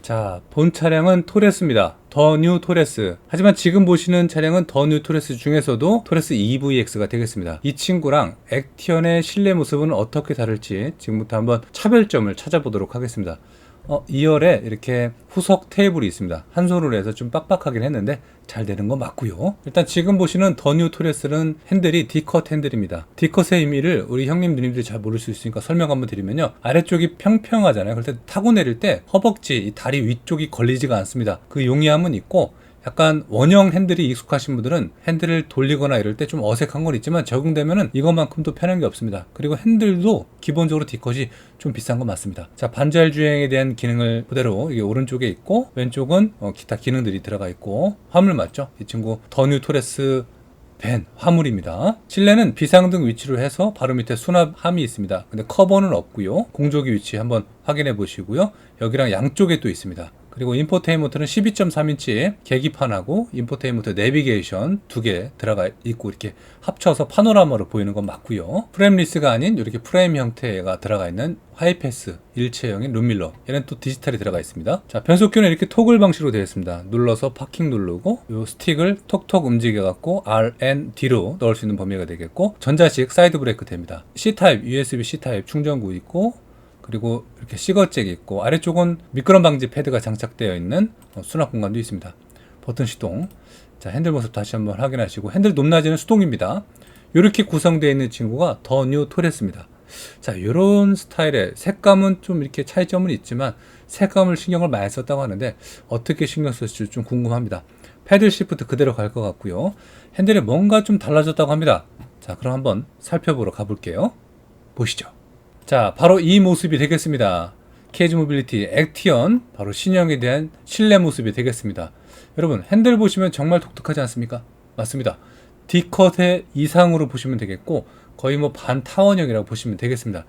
자, 본 차량은 토레스입니다. 더 뉴 토레스. 하지만 지금 보시는 차량은 더 뉴 토레스 중에서도 토레스 EVX가 되겠습니다. 이 친구랑 액티언의 실내 모습은 어떻게 다를지 지금부터 한번 차별점을 찾아보도록 하겠습니다. 2열에 이렇게 후석 테이블이 있습니다. 한 손으로 해서 좀 빡빡하긴 했는데 잘 되는 거 맞고요. 일단 지금 보시는 더 뉴 토레스는 핸들이 D컷 핸들입니다. D컷의 의미를 우리 형님 누님들이 잘 모를 수 있으니까 설명 한번 드리면요, 아래쪽이 평평하잖아요. 그럴 때 타고 내릴 때 허벅지, 이 다리 위쪽이 걸리지가 않습니다. 그 용이함은 있고, 약간 원형 핸들이 익숙하신 분들은 핸들을 돌리거나 이럴 때 좀 어색한 건 있지만 적용되면은 이것만큼도 편한 게 없습니다. 그리고 핸들도 기본적으로 D컷이 좀 비싼 건 맞습니다. 자, 반자율 주행에 대한 기능을 그대로 이게 오른쪽에 있고, 왼쪽은 기타 기능들이 들어가 있고, 화물 맞죠? 이 친구 더 뉴 토레스 벤 화물입니다. 실내는 비상등 위치로 해서 바로 밑에 수납함이 있습니다. 근데 커버는 없고요. 공조기 위치 한번 확인해 보시고요. 여기랑 양쪽에 또 있습니다. 그리고 인포테인먼트는 12.3인치 계기판하고 인포테인먼트 내비게이션 두 개 들어가 있고, 이렇게 합쳐서 파노라마로 보이는 건 맞고요. 프레임리스가 아닌 이렇게 프레임 형태가 들어가 있는 하이패스 일체형인 룸밀러, 얘는 또 디지털이 들어가 있습니다. 자, 변속기는 이렇게 토글 방식으로 되어 있습니다. 눌러서 파킹 누르고 이 스틱을 톡톡 움직여 갖고 R, N, D로 넣을 수 있는 범위가 되겠고, 전자식 사이드 브레이크 됩니다. C타입, USB C타입 충전구 있고, 그리고 이렇게 시거잭이 있고, 아래쪽은 미끄럼 방지 패드가 장착되어 있는 수납 공간도 있습니다. 버튼 시동. 자, 핸들 모습 다시 한번 확인하시고, 핸들 높낮이는 수동입니다. 이렇게 구성되어 있는 친구가 더 뉴 토레스입니다. 자, 이런 스타일의 색감은 좀 이렇게 차이점은 있지만 색감을 신경을 많이 썼다고 하는데 어떻게 신경 썼을지 좀 궁금합니다. 패들 시프트 그대로 갈 것 같고요. 핸들에 뭔가 좀 달라졌다고 합니다. 자, 그럼 한번 살펴보러 가볼게요. 보시죠. 자, 바로 이 모습이 되겠습니다. 케이지 모빌리티 액티언, 바로 신형에 대한 실내 모습이 되겠습니다. 여러분, 핸들 보시면 정말 독특하지 않습니까? 맞습니다. D컷의 이상으로 보시면 되겠고, 거의 뭐 반타원형이라고 보시면 되겠습니다.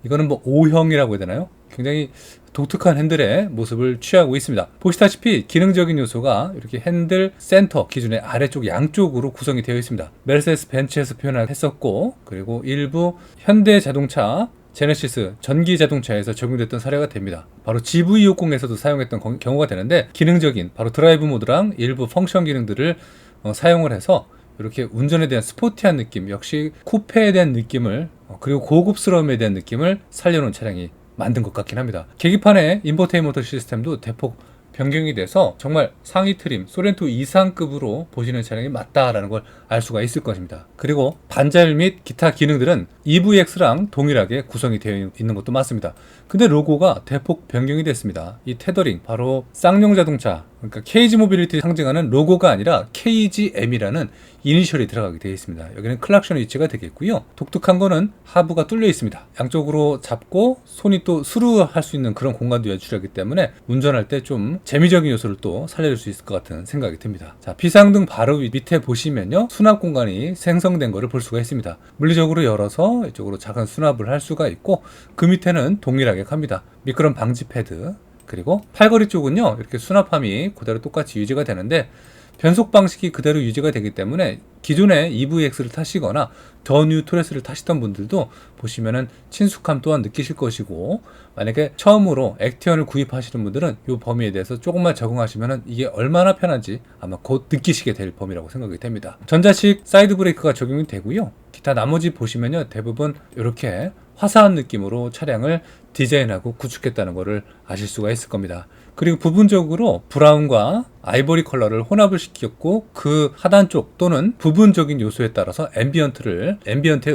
이거는 뭐 O형이라고 해야 되나요? 굉장히 독특한 핸들의 모습을 취하고 있습니다. 보시다시피 기능적인 요소가 이렇게 핸들 센터 기준의 아래쪽 양쪽으로 구성이 되어 있습니다. 메르세데스 벤츠에서 표현을 했었고, 그리고 일부 현대 자동차 제네시스 전기 자동차에서 적용됐던 사례가 됩니다. 바로 GV60에서도 사용했던 경우가 되는데, 기능적인 바로 드라이브 모드랑 일부 펑션 기능들을 사용을 해서 이렇게 운전에 대한 스포티한 느낌, 역시 쿠페에 대한 느낌을, 그리고 고급스러움에 대한 느낌을 살려놓은 차량이 만든 것 같긴 합니다. 계기판의 인포테인먼트 시스템도 대폭 변경이 돼서 정말 상위 트림, 소렌토 이상급으로 보시는 차량이 맞다라는 걸 알 수가 있을 것입니다. 그리고 반자율 및 기타 기능들은 EVX랑 동일하게 구성이 되어 있는 것도 맞습니다. 근데 로고가 대폭 변경이 됐습니다. 이 테더링, 바로 쌍용 자동차, 그러니까 케이지 모빌리티 상징하는 로고가 아니라 KGM이라는 이니셜이 들어가게 되어 있습니다. 여기는 클락션 위치가 되겠고요. 독특한 거는 하부가 뚫려 있습니다. 양쪽으로 잡고 손이 또 스루할 수 있는 그런 공간도 연출하기 때문에 운전할 때 좀 재미적인 요소를 또 살려줄 수 있을 것 같은 생각이 듭니다. 자, 비상등 바로 밑에 보시면요, 수납 공간이 생성된 것을 볼 수가 있습니다. 물리적으로 열어서 이쪽으로 작은 수납을 할 수가 있고, 그 밑에는 동일하게 갑니다. 미끄럼 방지 패드, 그리고 팔걸이 쪽은요, 이렇게 수납함이 그대로 똑같이 유지가 되는데, 변속 방식이 그대로 유지가 되기 때문에 기존의 EVX를 타시거나 더 뉴 토레스를 타시던 분들도 보시면은 친숙함 또한 느끼실 것이고, 만약에 처음으로 액티언을 구입하시는 분들은 이 범위에 대해서 조금만 적응하시면은 이게 얼마나 편한지 아마 곧 느끼시게 될 범위라고 생각이 됩니다. 전자식 사이드 브레이크가 적용이 되고요. 기타 나머지 보시면요, 대부분 이렇게 화사한 느낌으로 차량을 디자인하고 구축했다는 것을 아실 수가 있을 겁니다. 그리고 부분적으로 브라운과 아이보리 컬러를 혼합을 시켰고, 그 하단 쪽 또는 부분적인 요소에 따라서 앰비언트의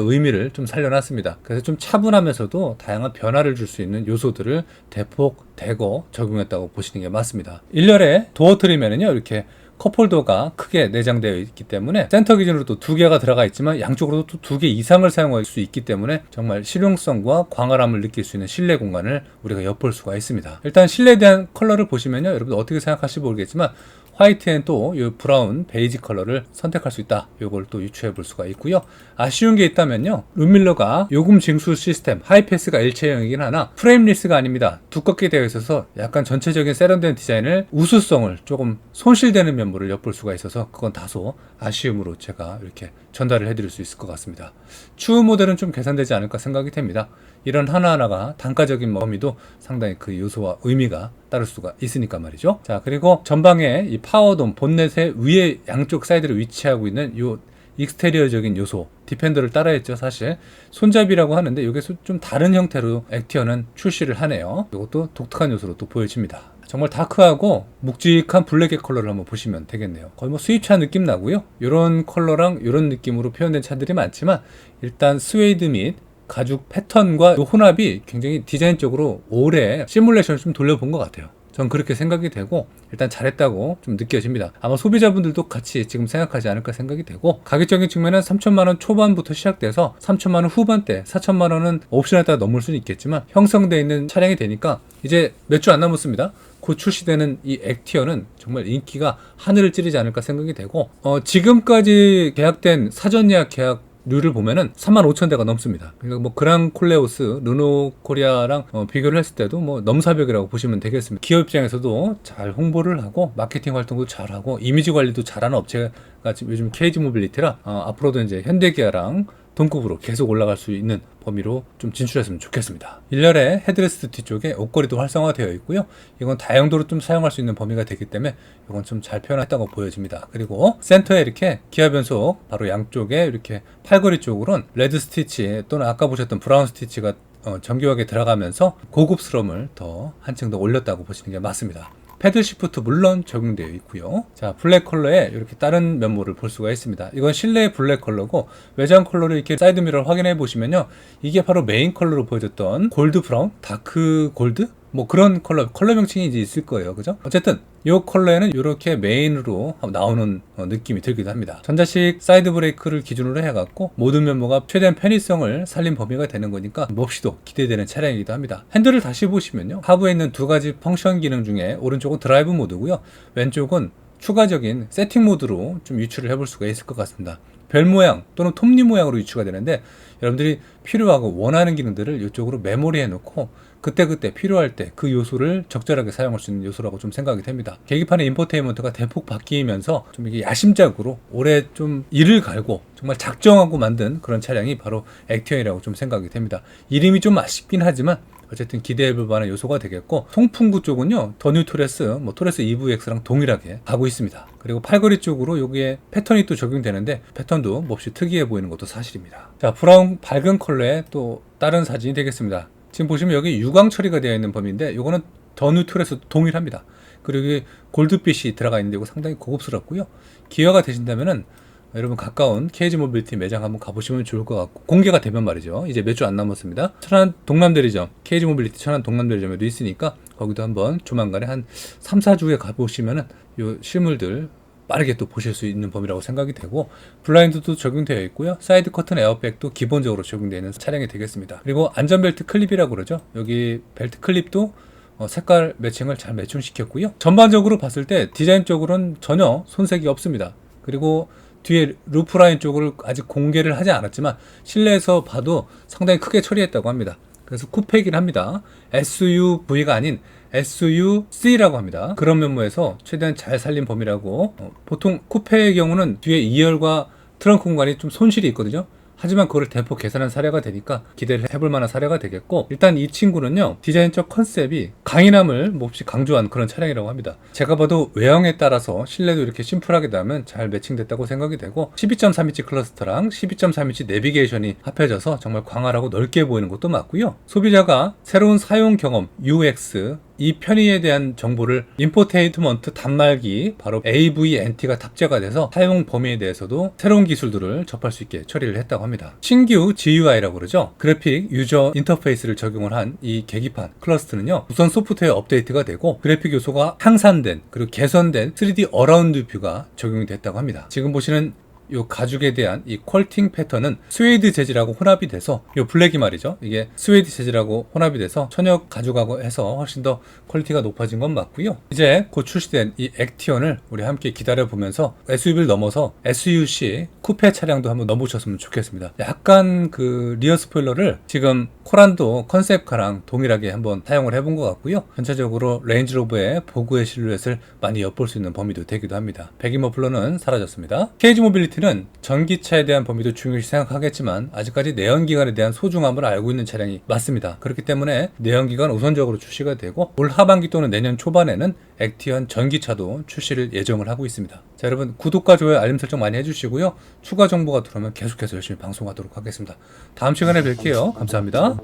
의미를 좀 살려놨습니다. 그래서 좀 차분하면서도 다양한 변화를 줄 수 있는 요소들을 대폭 대거 적용했다고 보시는 게 맞습니다. 1열에 도어 트림에는요, 이렇게 컵홀더가 크게 내장되어 있기 때문에 센터 기준으로 또 두 개가 들어가 있지만 양쪽으로도 또 두 개 이상을 사용할 수 있기 때문에 정말 실용성과 광활함을 느낄 수 있는 실내 공간을 우리가 엿볼 수가 있습니다. 일단 실내에 대한 컬러를 보시면요, 여러분 어떻게 생각하실지 모르겠지만 화이트엔 또 이 브라운, 베이지 컬러를 선택할 수 있다. 이걸 또 유추해 볼 수가 있고요. 아쉬운 게 있다면요, 룸밀러가 요금 징수 시스템 하이패스가 일체형이긴 하나 프레임리스가 아닙니다. 두껍게 되어 있어서 약간 전체적인 세련된 디자인을, 우수성을 조금 손실되는 면모를 엿볼 수가 있어서 그건 다소 아쉬움으로 제가 이렇게 전달을 해드릴 수 있을 것 같습니다. 추후 모델은 좀 개선되지 않을까 생각이 됩니다. 이런 하나하나가 단가적인 범위도 상당히 그 요소와 의미가 따를 수가 있으니까 말이죠. 자, 그리고 전방에 이 파워돔 본넷의 위에 양쪽 사이드로 위치하고 있는 요 익스테리어적인 요소, 디펜더를 따라했죠. 사실 손잡이라고 하는데 이게 좀 다른 형태로 액티어는 출시를 하네요. 이것도 독특한 요소로 또 보여집니다. 정말 다크하고 묵직한 블랙의 컬러를 한번 보시면 되겠네요. 거의 뭐 수입차 느낌 나고요. 이런 컬러랑 이런 느낌으로 표현된 차들이 많지만 일단 스웨이드 및 가죽 패턴과 이 혼합이 굉장히 디자인적으로 오래 시뮬레이션을 좀 돌려본 것 같아요. 전 그렇게 생각이 되고 일단 잘했다고 좀 느껴집니다. 아마 소비자분들도 같이 지금 생각하지 않을까 생각이 되고, 가격적인 측면은 3천만원 초반부터 시작돼서 3천만원 후반대, 4천만원은 옵션에 따라 넘을 수는 있겠지만 형성되어 있는 차량이 되니까 이제 몇 주 안 남았습니다. 곧 출시되는 이 액티어는 정말 인기가 하늘을 찌르지 않을까 생각이 되고, 지금까지 계약된 사전 예약 계약률을 보면은 35,000대가 넘습니다. 그러니까 뭐 그랑 콜레오스, 르노 코리아랑 비교를 했을 때도 뭐 넘사벽이라고 보시면 되겠습니다. 기업 입장에서도 잘 홍보를 하고 마케팅 활동도 잘하고 이미지 관리도 잘하는 업체가 지금 요즘 KG 모빌리티라 앞으로도 이제 현대기아랑 동급으로 계속 올라갈 수 있는 범위로 좀 진출했으면 좋겠습니다. 1열에 헤드레스트 뒤쪽에 옷걸이도 활성화되어 있고요. 이건 다용도로 좀 사용할 수 있는 범위가 되기 때문에 이건 좀 잘 표현했다고 보여집니다. 그리고 센터에 이렇게 기아 변속 바로 양쪽에 이렇게 팔걸이 쪽으로는 레드 스티치 또는 아까 보셨던 브라운 스티치가 정교하게 들어가면서 고급스러움을 더 한층 더 올렸다고 보시는 게 맞습니다. 패들 시프트 물론 적용되어 있고요. 자, 블랙 컬러에 이렇게 다른 면모를 볼 수가 있습니다. 이건 실내 블랙 컬러고 외장 컬러를 이렇게 사이드 미러를 확인해 보시면요, 이게 바로 메인 컬러로 보여줬던 골드 브라운, 다크 골드, 뭐 그런 컬러 명칭이 이제 있을 거예요. 그죠? 어쨌든 이 컬러에는 이렇게 메인으로 나오는 느낌이 들기도 합니다. 전자식 사이드 브레이크를 기준으로 해갖고 모든 면모가 최대한 편의성을 살린 범위가 되는 거니까 몹시도 기대되는 차량이기도 합니다. 핸들을 다시 보시면요, 하부에 있는 두 가지 펑션 기능 중에 오른쪽은 드라이브 모드고요, 왼쪽은 추가적인 세팅 모드로 좀 유출을 해볼 수가 있을 것 같습니다. 별 모양 또는 톱니 모양으로 유추가 되는데, 여러분들이 필요하고 원하는 기능들을 이쪽으로 메모리해 놓고 그때그때 필요할 때 그 요소를 적절하게 사용할 수 있는 요소라고 좀 생각이 됩니다. 계기판의 인포테인먼트가 대폭 바뀌면서 좀 이게 야심작으로 올해 좀 이를 갈고 정말 작정하고 만든 그런 차량이 바로 액티언이라고 좀 생각이 됩니다. 이름이 좀 아쉽긴 하지만 어쨌든 기대해볼 만한 요소가 되겠고, 송풍구 쪽은요, 더 뉴 토레스, 토레스 EVX랑 동일하게 가고 있습니다. 그리고 팔걸이 쪽으로 여기에 패턴이 또 적용되는데 패턴도 몹시 특이해 보이는 것도 사실입니다. 자, 브라운 밝은 컬러의 또 다른 사진이 되겠습니다. 지금 보시면 여기 유광 처리가 되어 있는 범위인데 이거는 더 뉴 토레스 동일합니다. 그리고 여기 골드빛이 들어가 있는데 이거 상당히 고급스럽고요. 기회가 되신다면은 여러분 가까운 KG 모빌리티 매장 한번 가보시면 좋을 것 같고, 공개가 되면 말이죠. 이제 몇 주 안 남았습니다. 천안 동남대리점, KG 모빌리티 천안 동남대리점에도 있으니까 거기도 한번 조만간에 한 3, 4주에 가보시면은 요 실물들 빠르게 또 보실 수 있는 범위라고 생각이 되고, 블라인드도 적용되어 있고요. 사이드 커튼 에어백도 기본적으로 적용되어 있는 차량이 되겠습니다. 그리고 안전벨트 클립이라고 그러죠. 여기 벨트 클립도 색깔 매칭을 잘 매칭시켰고요. 전반적으로 봤을 때 디자인적으로는 전혀 손색이 없습니다. 그리고 뒤에 루프라인 쪽을 아직 공개를 하지 않았지만 실내에서 봐도 상당히 크게 처리했다고 합니다. 그래서 쿠페이긴 합니다. SUV가 아닌 SUC라고 합니다. 그런 면모에서 최대한 잘 살린 범위라고. 보통 쿠페의 경우는 뒤에 2열과 트렁크 공간이 좀 손실이 있거든요. 하지만 그걸 대폭 개선한 사례가 되니까 기대를 해볼 만한 사례가 되겠고, 일단 이 친구는요, 디자인적 컨셉이 강인함을 몹시 강조한 그런 차량이라고 합니다. 제가 봐도 외형에 따라서 실내도 이렇게 심플하게 나면 잘 매칭됐다고 생각이 되고, 12.3인치 클러스터랑 12.3인치 내비게이션이 합해져서 정말 광활하고 넓게 보이는 것도 맞고요. 소비자가 새로운 사용 경험 UX, 이 편의에 대한 정보를 인포테인먼트 단말기 바로 AVNT가 탑재가 돼서 사용 범위에 대해서도 새로운 기술들을 접할 수 있게 처리를 했다고 합니다. 신규 GUI라고 그러죠. 그래픽 유저 인터페이스를 적용을 한 이 계기판 클러스터는요, 우선 소프트웨어 업데이트가 되고 그래픽 요소가 향상된 그리고 개선된 3D 어라운드 뷰가 적용이 됐다고 합니다. 지금 보시는 이 가죽에 대한 이 퀄팅 패턴은 스웨이드 재질하고 혼합이 돼서, 이 블랙이 말이죠, 이게 스웨이드 재질하고 혼합이 돼서 천연 가죽하고 해서 훨씬 더 퀄리티가 높아진 건 맞고요. 이제 곧 출시된 이 액티언을 우리 함께 기다려보면서 SUV를 넘어서 SUC 쿠페 차량도 한번 넘어보셨으면 좋겠습니다. 약간 그 리어 스포일러를 지금 코란도 컨셉카랑 동일하게 한번 사용을 해본 것 같고요. 전체적으로 레인지로버의 보그의 실루엣을 많이 엿볼 수 있는 범위도 되기도 합니다. 배기 머플러는 사라졌습니다. KG 모빌리티는 전기차에 대한 범위도 중요시 생각하겠지만 아직까지 내연기관에 대한 소중함을 알고 있는 차량이 맞습니다. 그렇기 때문에 내연기관 우선적으로 출시가 되고 올 하반기 또는 내년 초반에는 액티언 전기차도 출시를 예정을 하고 있습니다. 자, 여러분 구독과 좋아요 알림 설정 많이 해주시고요. 추가 정보가 들어오면 계속해서 열심히 방송하도록 하겠습니다. 다음 시간에 뵐게요. 감사합니다.